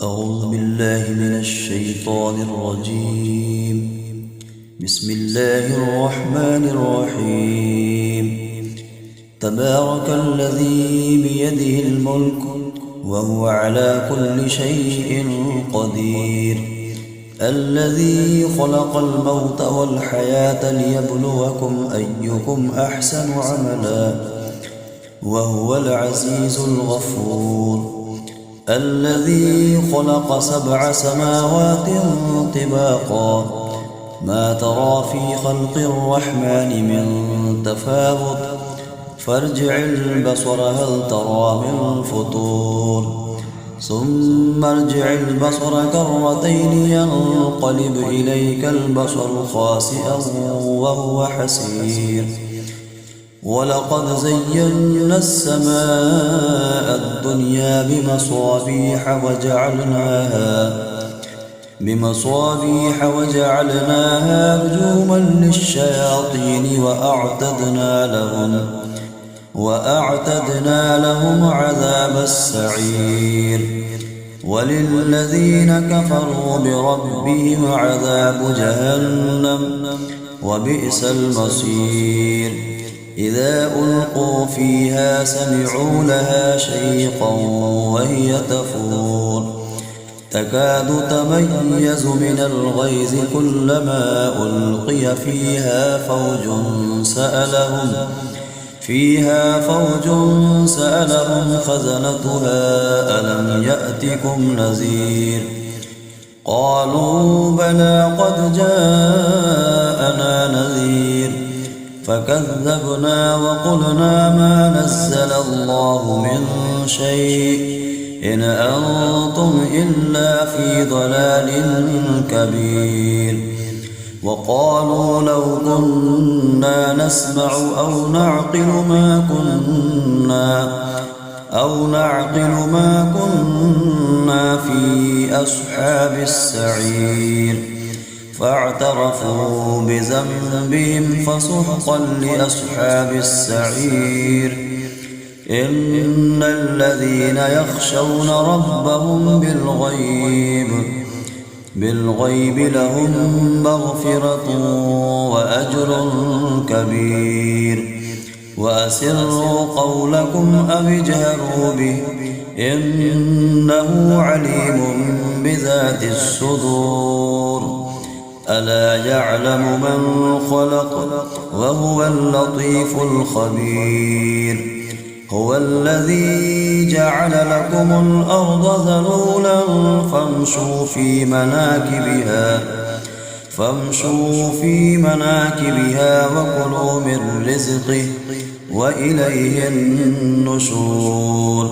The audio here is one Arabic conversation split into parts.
أعوذ بالله من الشيطان الرجيم. بسم الله الرحمن الرحيم. تبارك الذي بيده الملك وهو على كل شيء قدير، الذي خلق الموت والحياة ليبلوكم أيكم أحسن عملا وهو العزيز الغفور، الذي خلق 7 سماوات طباقا ما ترى في خلق الرحمن من تفاوت فارجع البصر هل ترى من فطور، ثم ارجع البصر كرتين ينقلب إليك البصر خاسئا وهو حسير. ولقد زينا السماء الدنيا بمصابيح وجعلناها رجوما للشياطين وأعتدنا لهم عذاب السعير. وللذين كفروا بربهم عذاب جهنم وبئس المصير. إذا ألقوا فيها سمعوا لها شيقا وهي تفور، تكاد تميز من الغيظ كلما ألقي فيها فوج سألهم خزنتها ألم يأتكم نذير؟ قالوا بلى قد جاءنا نذير فكذبنا وقلنا ما نزل الله من شيء إن أنتم إلا في ضلال كبير. وقالوا لو كنا نسمع أو نعقل ما كنا في أصحاب السعير. فاعترفوا بذنبهم فسحقا لأصحاب السعير. إن الذين يخشون ربهم بالغيب لهم مغفرة وأجر كبير. وأسروا قولكم أو اجهروا به إنه عليم بذات الصدور. ألا يعلم من خلق وهو اللطيف الخبير. هو الذي جعل لكم الأرض ذلولا فامشوا في مناكبها وكلوا من رزقه وإليه النشور.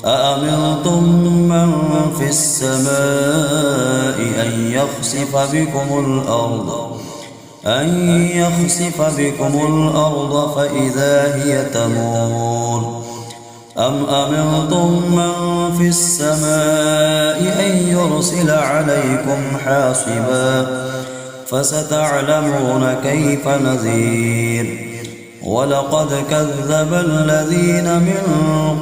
أأمنتم من في السماء أن يخسف بكم الأرض فإذا هي تمور، أم أمنتم من في السماء أن يرسل عليكم حاصبا فستعلمون كيف نذير. ولقد كذب الذين من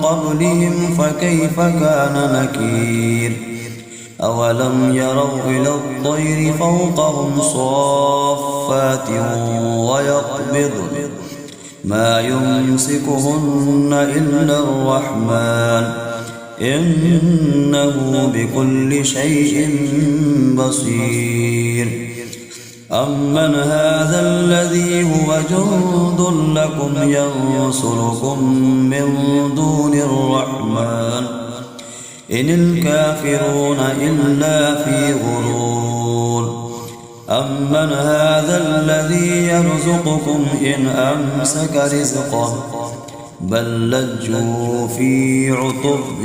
قبلهم فكيف كان نكير. أولم يروا إلى الطير فوقهم صافات ويقبضن ما يمسكهن إلا الرحمن إنه بكل شيء بصير. أمن هذا الذي هو جند لكم ينصركم من دون الرحمن إن الكافرون إلا في غرور. أمن هذا الذي يرزقكم إن أمسك رزقه بل لجوا في عتب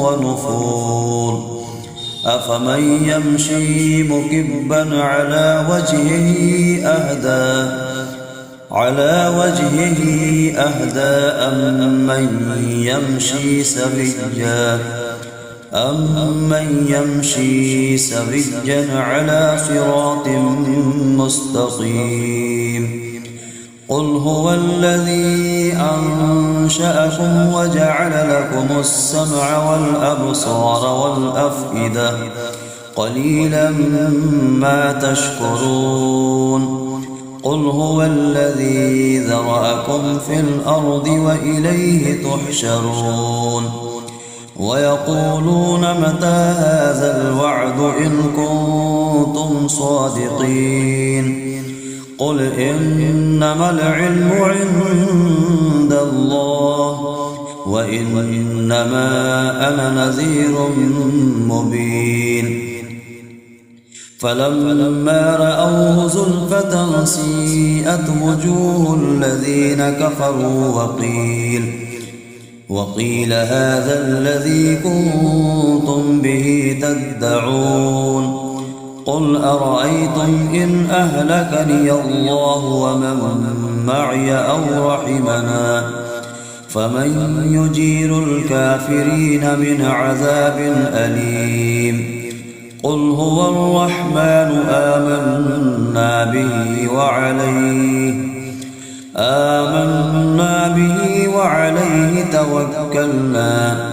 ونفور. أفمن يمشي مكبا على وجهه أهدى أمن يمشي سويا على صراط مستقيم. قل هو الذي أنشأكم وجعل لكم السمع والأبصار والأفئدة قليلا ما تشكرون قل هو الذي ذرأكم في الأرض وإليه تحشرون ويقولون متى هذا الوعد إن كنتم صادقين قل إنما العلم عند الله وإنما أنا نذير مبين فلما رأوه زلفة سيئت وجوه الذين كفروا وقيل هذا الذي كنتم به تدعون قل أرأيتم إن أهلكني الله ومن معي أو رحمنا فمن يجير الكافرين من عذاب أليم قل هو الرحمن آمنا به وعليه توكلنا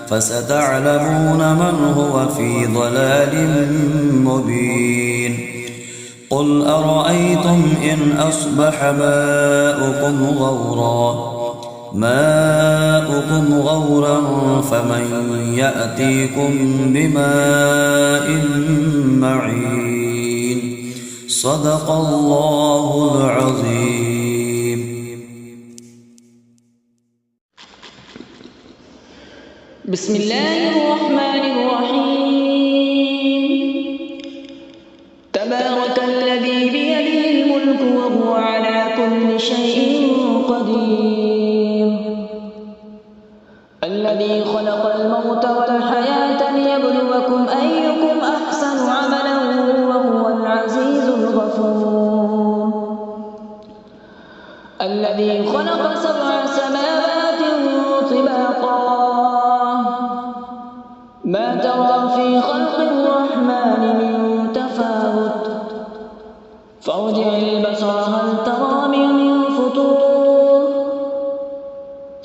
فستعلمون من هو في ضلال مبين قل أرأيتم إن أصبح ماؤكم غورا فمن يأتيكم بماء معين صدق الله العظيم. بسم الله الرحمن الرحيم. تبارك الذي بيده الملك وهو على كل شيء قدير الذي خلق الموت والحياة ليبلوكم أيكم أحسن عملا وهو العزيز الغفور الذي خلق 7 سماوات طباقا ما ترى في خلق الرحمن من تفاوت فارجع البصر هل ترى من فطور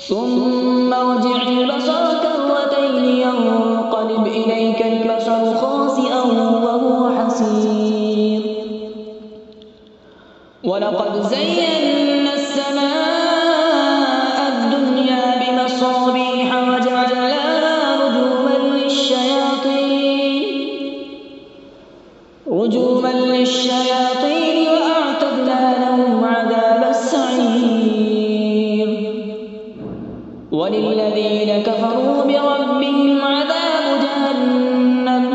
ثم ارجع البصر كرتين ينقلب إليك البصر خاسئا وهو حسير ولقد زينا السماء الدنيا بمصابيح وجعلناها رجوما للشياطين وأعتدنا لهم عذاب السعير وللذين كفروا بربهم عذاب جهنم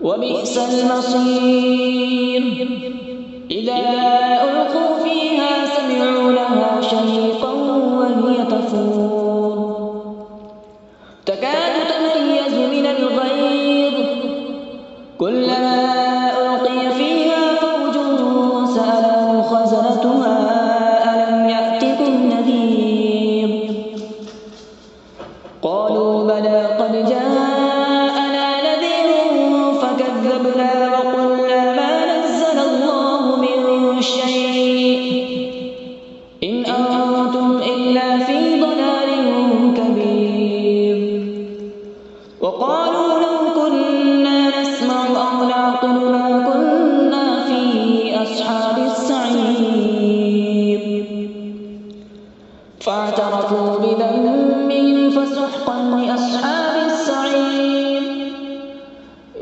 وبئس المصير إذا ألقوا فيها سمعوا لها شهيقا وهي تفور تكاد تميز من الغيظ كلما ألقي فيها فوج سألهم خزنتها ألم يأتكم نذير قالوا بلى قد جاءنا نذير فكذبنا وقلنا ما نزل الله من شيء إن أنتم إلا في ضلال كبير وقالوا لو كنا نسمع أو نعقل ما كنا في أصحاب السعير فاعترفوا بذنبهم فسحقا لأصحاب السعير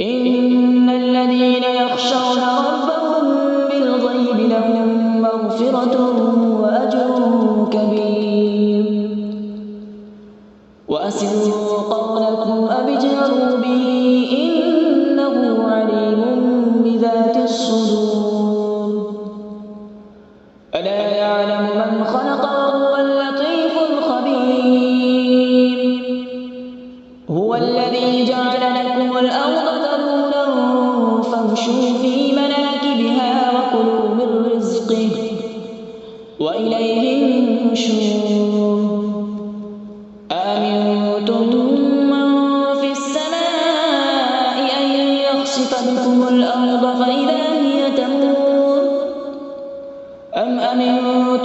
إن الذين يخشون ربهم بالغيب لهم مغفرة وأجر كبير وأسروا قولكم أو اجهروا به إنه عليم بذات الصدور ألا يعلم من خلق وهو اللطيف الخبير هو الذي جعل لكم الأرض ذلولا فامشوا في مناكبها وكلوا من رزقه وإليه النشور أأمنتم من في السماء أن يخسف بكم الأرض فإذا هي تمور أم أمنتم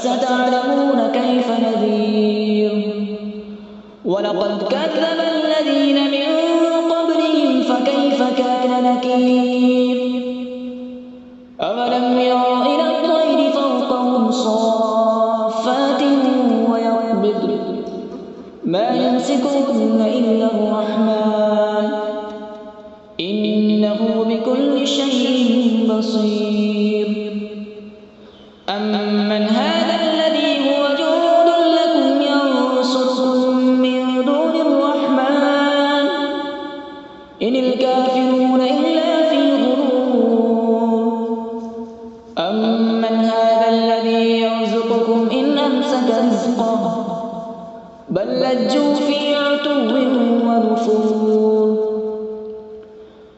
فستعلمون كيف نذير ولقد كذب الذين من قبلهم فكيف كان نكير أولم يروا إلى الطير فوقهم صافات ويقبض ما يمسكهن إلا الرحمن إنه بكل شيء بصير أمن هذا الذي هو جند لكم ينصركم من دون الرحمن إن الكافرون إلا في غرور أمن هذا الذي يرزقكم إن أمسك رزقه بل لجوا في عتو ونفور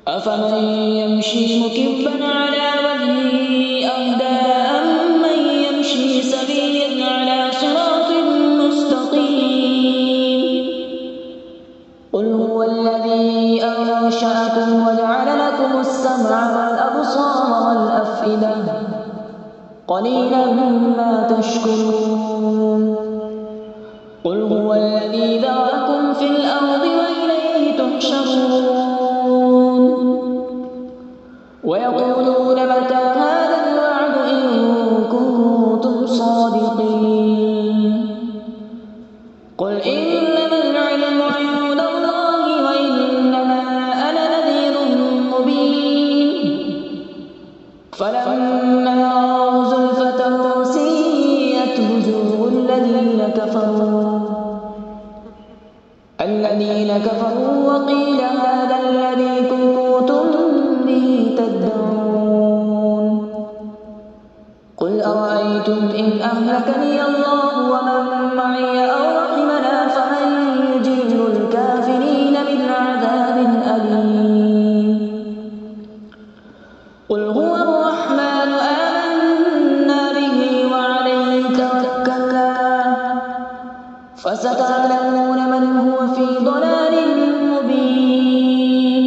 أفمن يمشي مكبا على وجهه أهدى أمن يمشي سويا على صراط مستقيم قل هو الذي أنشأكم وجعل لكم السمع والأبصار والأفئدة قليلا ما تشكرون قل هو الذي ذرأكم في الأرض وإليه تحشرون ويقولون متى هذا الوعد إن كنتم صادقين قل إنما العلم عند الله وإنما أنا نذير مبين فلما رأوا زلفة سيئت وجوه الذين كفروا وقيل هذا الذي كنتم به تدعون قل أرأيتم إن أهلكني الله ومن معي أو رحمنا فمن يجير الكافرين من عذاب أليم قل هو الرحمن آمنا به وعليه توكلنا فستعلمون من هو في ضلال مبين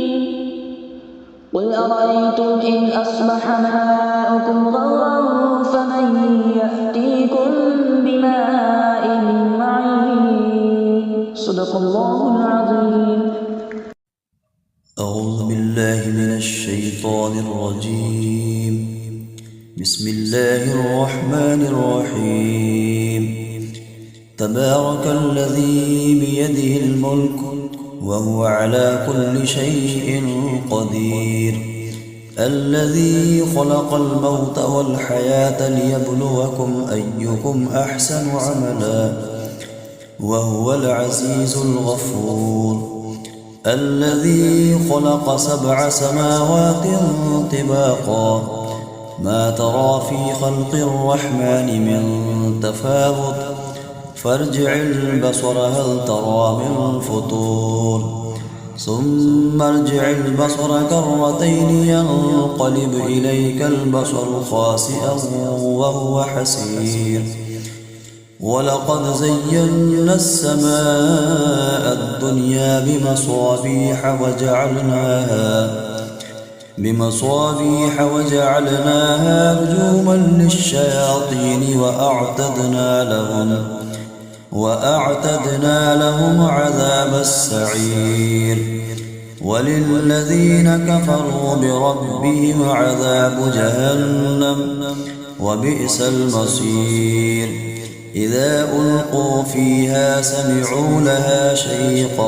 قل أرأيتم إن أصبح ماؤكم غورا فمن يأتيكم بماء معين صدق الله العظيم. أعوذ بالله من الشيطان الرجيم. بسم الله الرحمن الرحيم. تبارك الذي بيده الملك وهو على كل شيء قدير الذي خلق الموت والحياة ليبلوكم أيكم أحسن عملا وهو العزيز الغفور الذي خلق 7 سماوات طباقا ما ترى في خلق الرحمن من تفاوت فارجع البصر هل ترى من فطور ثم ارجع البصر كرتين ينقلب إليك البصر خاسئا وهو حسير ولقد زينا السماء الدنيا بمصابيح وجعلناها رجوما للشياطين وأعتدنا لهم عذاب السعير وللذين كفروا بربهم عذاب جهنم وبئس المصير إذا ألقوا فيها سمعوا لها شيقا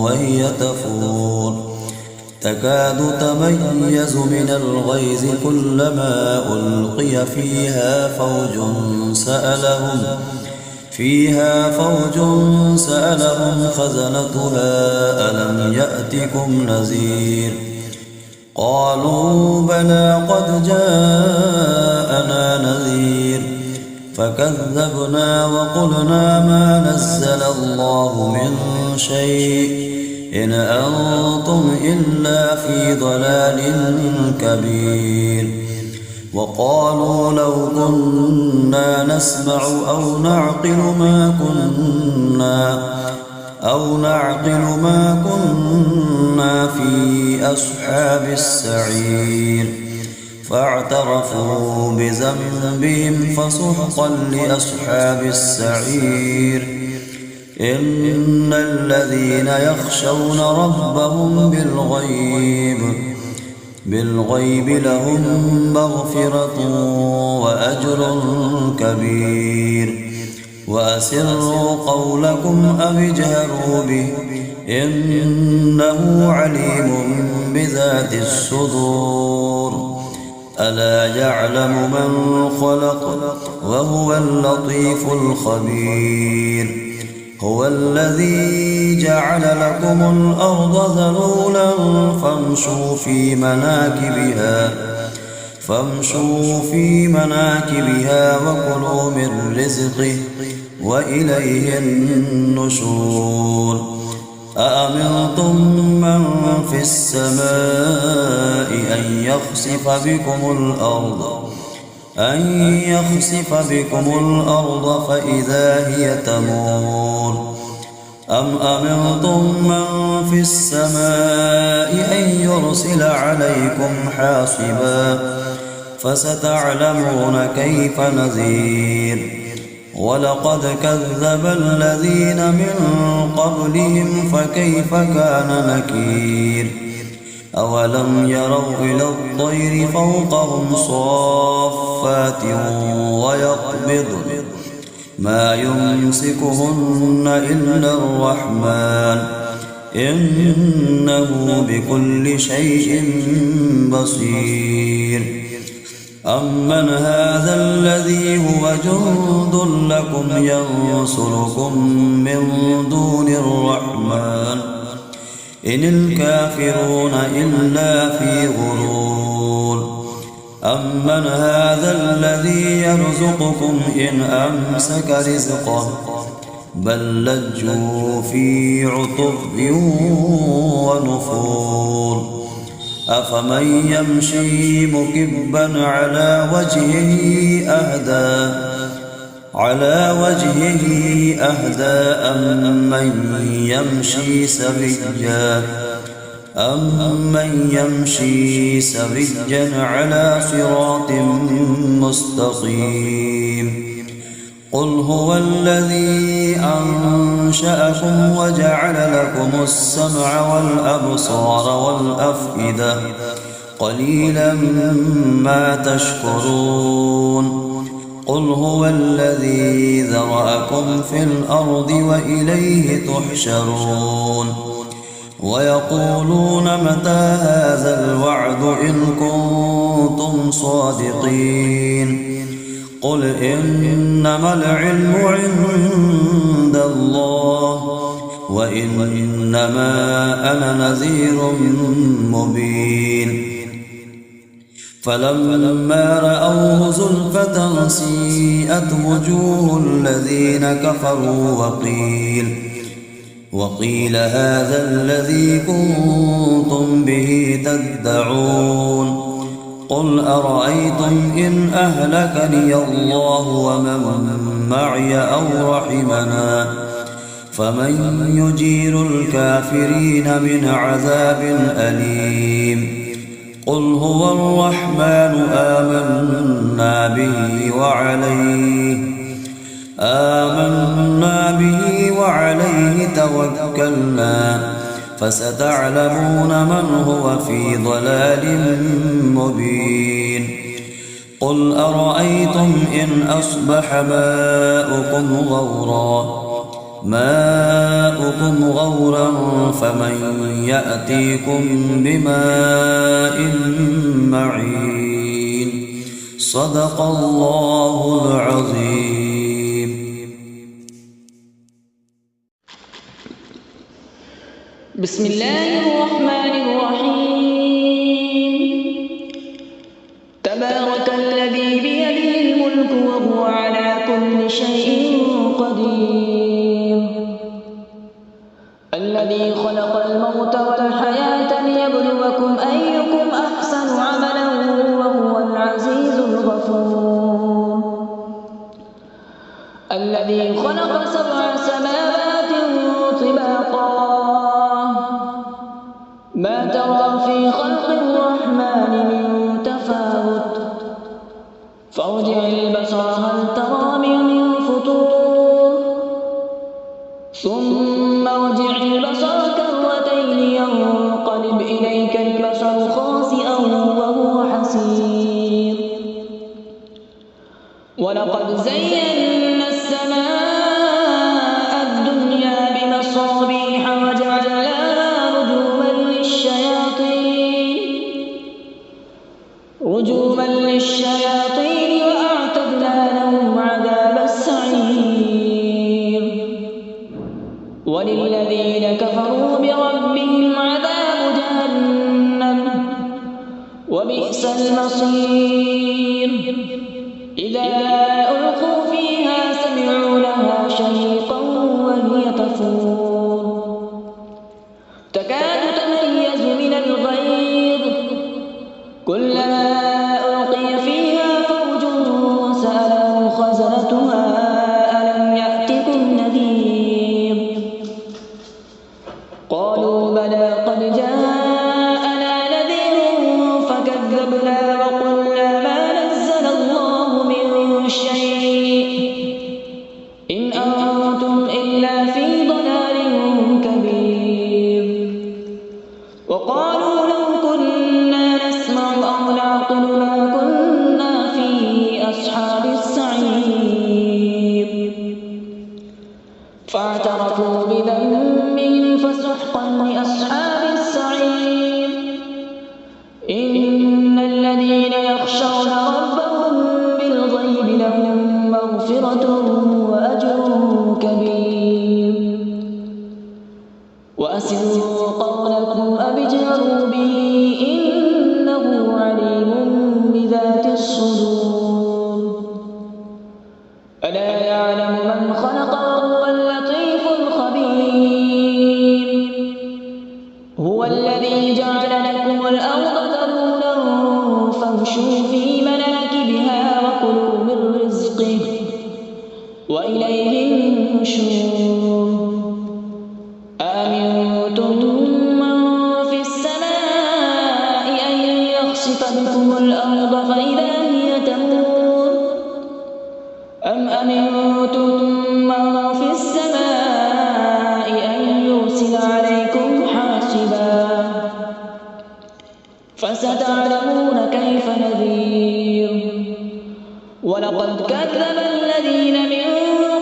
وهي تفور تكاد تميز من الغيظ كلما ألقي فيها فوج سألهم خزنتها ألم يأتكم نذير قالوا بلى قد جاءنا نذير فكذبنا وقلنا ما نزل الله من شيء إن أنتم إلا في ضلال كبير وقالوا لو كنا نسمع أو نعقل ما كنا في أصحاب السعير فاعترفوا بذنبهم فسحقا لأصحاب السعير. إن الذين يخشون ربهم بالغيب لهم مغفرة وأجر كبير. وأسروا قولكم أو اجهروا به إنه عليم بذات الصدور. ألا يعلم من خلق وهو اللطيف الخبير. هو الذي جعل لكم الأرض ذلولا فامشوا في مناكبها وكلوا من رزقه وإليه النشور. أأمنتم من في السماء أن يخسف بكم الأرض فإذا هي تمور. أم أمنتم من في السماء أن يرسل عليكم حاصبا فستعلمون كيف نذير. ولقد كذب الذين من قبلهم فكيف كان نكير. أولم يروا إلى الطير فوقهم صافات ويقبضن ما يمسكهن إلا الرحمن إنه بكل شيء بصير. أمن هذا الذي هو جند لكم ينصركم من دون الرحمن إن الكافرون إلا في غرور. أمن هذا الذي يرزقكم إن أمسك رزقه بل لجوا في عتب ونفور. أفمن يمشي مكبا على وجهه أهدى أمن يمشي سويا على صراط مستقيم. قل هو الذي أنشأكم وجعل لكم السمع والأبصار والأفئدة قليلا ما تشكرون. قل هو الذي ذرأكم في الأرض وإليه تحشرون. ويقولون متى هذا الوعد إن كنتم صادقين. قل إنما العلم عند الله وإنما أنا نذير مبين. فلما رأوه زلفة سيئت وجوه الذين كفروا وقيل هذا الذي كنتم به تدعون. قل أرأيتم إن أهلكني الله ومن معي أو رحمنا فمن يجير الكافرين من عذاب أليم. قل هو الرحمن آمنا به وعليه توكلنا فستعلمون من هو في ضلال مبين. قل أرأيتم إن أصبح ماؤكم غورا فمن يأتيكم بماء معين. صدق الله العظيم. بسم الله الرحمن الرحيم. تبارك الذي بيده الملك وهو على كل شيء قدير. الذي خلق الموت والحياة ليبلوكم أيكم أحسن عملا وهو العزيز الغفور. الذي خلق 7 سماوات طباقا ما ترى في خلق الرحمن من تفاوت فارجع البصر هل ترى من فطور ثم ارجع البصر كرتين ينقلب إليك البصر خاسئا وهو حسير ولقد زينا السماء الدنيا بمصابيح وجعلناها رجوما للشياطين وأعتدنا لهم عذاب السعير وللذين كفروا بربهم عذاب جهنم وبئس المصير إذا ألقوا فيها سمعوا لها شهيقا وهي تفور تكاد تميز من الغيظ كلما ألقي فيها فوج سألهم خزنتها ألم يأتكم نذير قالوا بلى قد جاءنا نذير فكذبنا وقلنا ما نزل الله من شيء إن أنتم إلا في ضلال كبير وقالوا لو كنا نسمع أو نعقل ما كنا في أصحاب السعير فاعترفوا بذنبهم فسحقا لأصحاب السعير إن الذين يخشون ربهم بالغيب لهم مغفرة وأجر كبير وأسروا قولكم أو اجهروا به إنه عليم بذات الصدور ألا يعلم من خلق وهو اللطيف الخبير هو الذي جعل لكم الأرض ذلولا فامشوا في مناكبها وكلوا من رزقه وإليه النشور أأمنتم من في السماء أن يخسف بكم الأرض فإذا هي تمور أم أمنتم من في السماء أن يرسل عليكم حاصبا فستعلمون كيف نذير ولقد كذب الذين من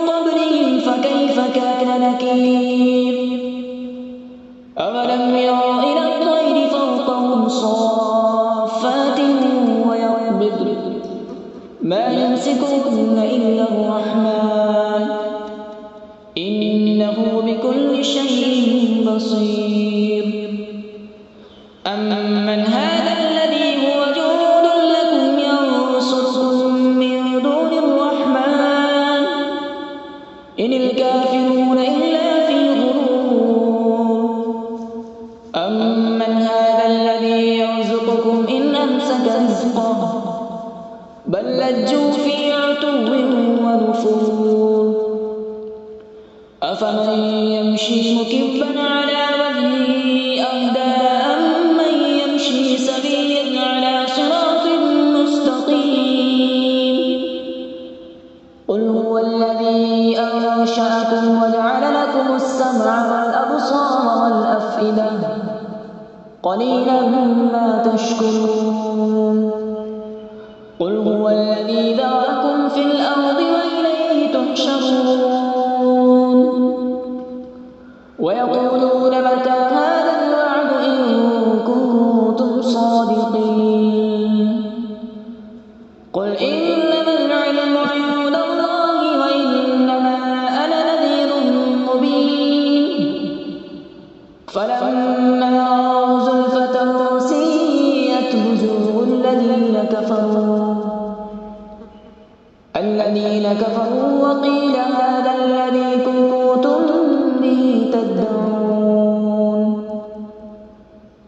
قبلهم فكيف كان نكير أولم يروا إلى الطير فوقهم صافات ويقبض ما يمسكهن إلا الرحمن إنه بكل شيء بصير أمن هذا الذي هو جند لكم ينصركم من دون الرحمن إن الكافرون إلا في أمن هذا الذي يرزقكم إن أمسك رزقه بل لجوا في عتو ونفور أفمن يمشي مكبا على وجهه أهدى أمن يمشي سويا على صراط مستقيم قل هو الذي أنشأكم وجعل لكم السمع والأبصار والأفئدة قليلا ما تشكرون قل هو الذي ذرأكم في الأرض وإليه تحشرون ويقولون متى هذا الوعد إن كنتم صادقين قل إنما العلم عند الله وإنما أنا نذير مبين فلما رأوا زلفة سيئت وجوه الذين كفروا وقيل هذا الذي كنتم به تدعون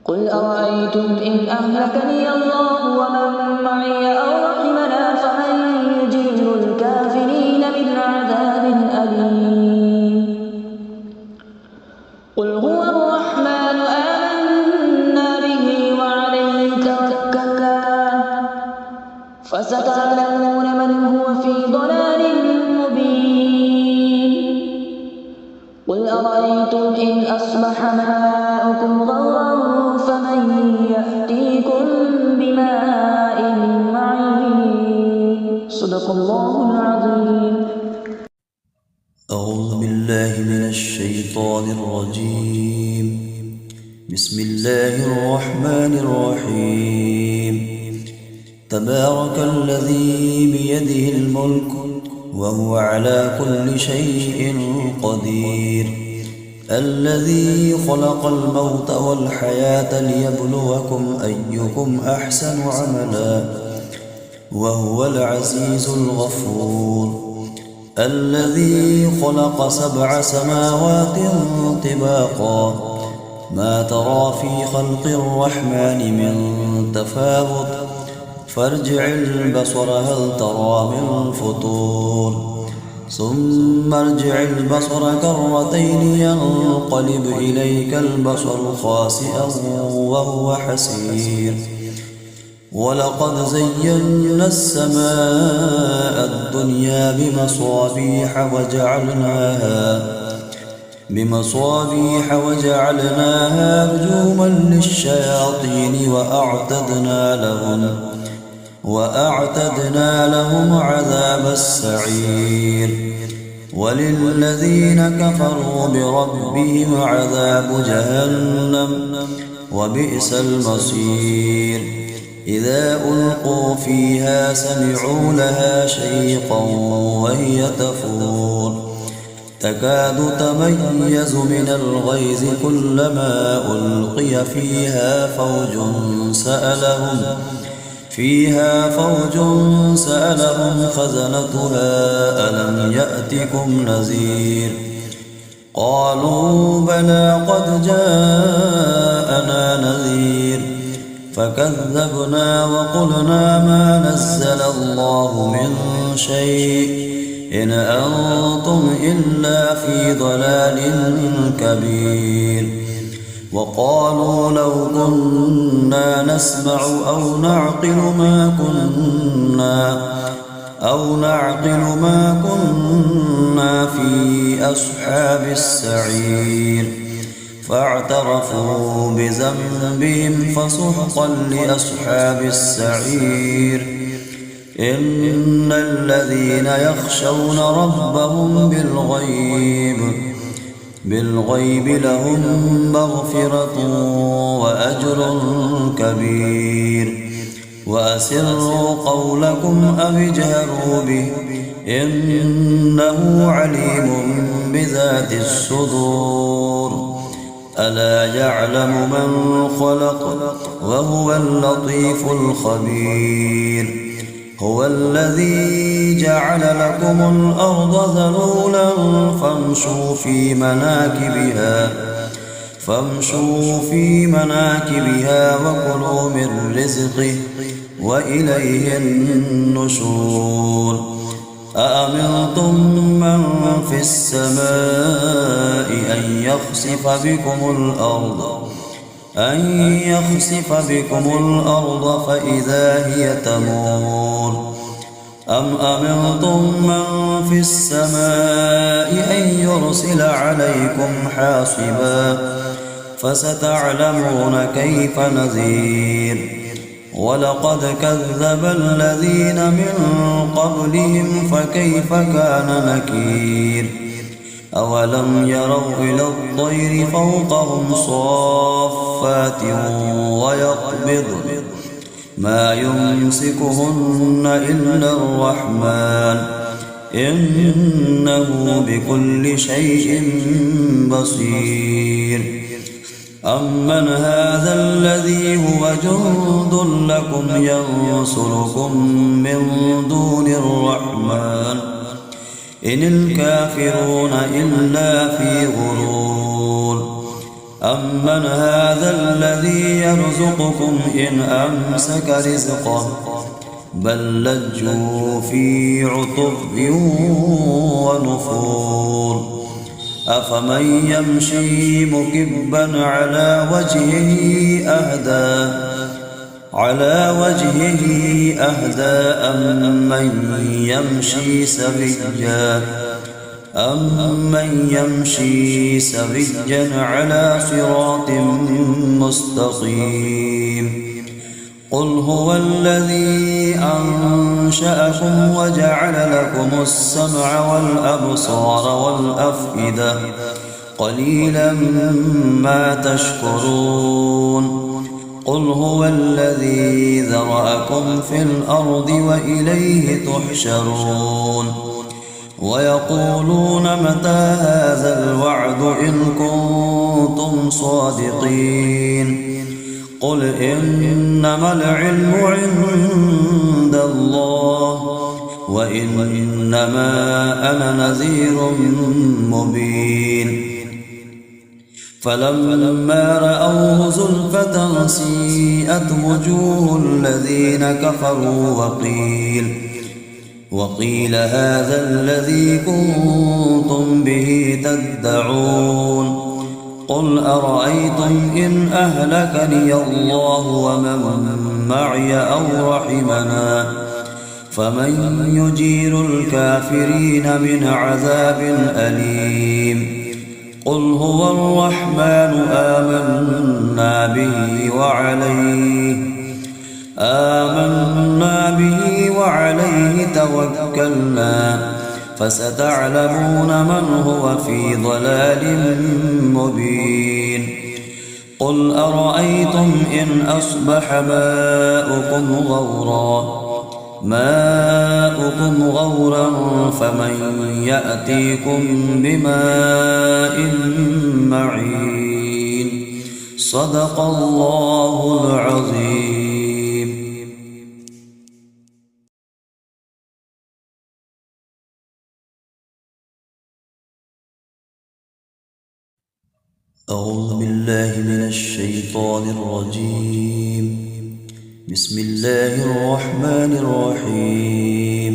قل أرأيتم إن أهلكني الله ومن معي أو رحمنا فمن يجير الكافرين من عذاب أليم قل هو الرحمن آمنا به وعليه توكلنا فسترى فستعلمون من هو في ضلال مبين قل أرأيتم إن أصبح ماؤكم غورا فمن يأتيكم بماء معين صدق الله العظيم. أعوذ بالله من الشيطان الرجيم. بسم الله الرحمن الرحيم. تبارك الذي بيده الملك وهو على كل شيء قدير الذي خلق الموت والحياة ليبلوكم أيكم أحسن عملا وهو العزيز الغفور الذي خلق 7 سماوات طباقا ما ترى في خلق الرحمن من تفاوت فارجع البصر هل ترى من فطور ثم ارجع البصر كرتين ينقلب إليك البصر خاسئا وهو حسير ولقد زينا السماء الدنيا بمصابيح وجعلناها رجوما للشياطين وأعتدنا لهم عذاب السعير وللذين كفروا بربهم عذاب جهنم وبئس المصير إذا ألقوا فيها سمعوا لها شيقا وهي تفور تكاد تميز من الغيظ كلما ألقي فيها فوج سألهم خزنتها ألم يأتكم نذير قالوا بلى قد جاءنا نذير فكذبنا وقلنا ما نزل الله من شيء إن أنتم إلا في ضلال كبير وقالوا لو كنا نسمع أو نعقل ما كنا في أصحاب السعير فاعترفوا بذنبهم فسحقا لأصحاب السعير إن الذين يخشون ربهم بالغيب لهم مغفرة وأجر كبير وأسروا قولكم أو اجهروا به إنه عليم بذات الصدور ألا يعلم من خلق وهو اللطيف الخبير هو الذي جعل لكم الأرض ذلولا فامشوا في مناكبها وكلوا من رزقه وإليه النشور أأمنتم من في السماء أن يخسف بكم الأرض فإذا هي تمور أم أمنتم من في السماء أن يرسل عليكم حاصبا فستعلمون كيف نذير ولقد كذب الذين من قبلهم فكيف كان نكير أولم يروا إلى الطير فوقهم صافات ويقبضن ما يمسكهن إلا الرحمن إنه بكل شيء بصير أمن هذا الذي هو جند لكم ينصركم من دون الرحمن إن الكافرون إلا في غرور أمن هذا الذي يرزقكم إن أمسك رزقه بل لجوا في عتب ونفور أفمن يمشي مكبا على وجهه أهدى على وجهه أهدى أمن يمشي سويا على صراط مستقيم قل هو الذي أنشأكم وجعل لكم السمع والأبصار والأفئدة قليلا ما تشكرون قل هو الذي ذرأكم في الأرض وإليه تحشرون ويقولون متى هذا الوعد إن كنتم صادقين قل إنما العلم عند الله وإنما أنا نذير مبين فلما رأوه زلفة سيئت وجوه الذين كفروا وقيل هذا الذي كنتم به تدعون قل أرأيتم إن أهلكني الله ومن معي أو رحمنا فمن يجير الكافرين من عذاب أليم قل هو الرحمن آمنا به وعليه توكلنا فستعلمون من هو في ضلال مبين قل أرأيتم إن أصبح ماؤكم غورا فمن يأتيكم بماء معين صدق الله العظيم. أعوذ بالله من الشيطان الرجيم. بسم الله الرحمن الرحيم.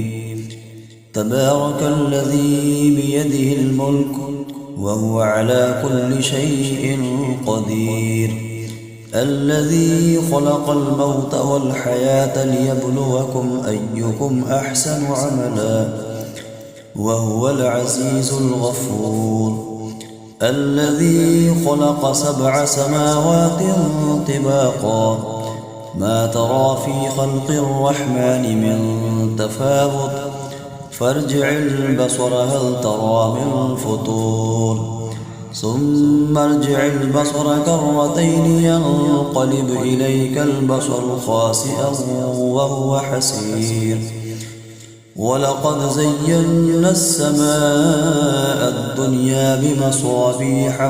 تبارك الذي بيده الملك وهو على كل شيء قدير الذي خلق الموت والحياة ليبلوكم أيكم أحسن عملا وهو العزيز الغفور الذي خلق 7 سماوات طباقا ما ترى في خلق الرحمن من تفاوت فارجع البصر هل ترى من فطور ثم ارجع البصر كرتين ينقلب إليك البصر خاسئا وهو حسير ولقد زينا السماء الدنيا بمصابيح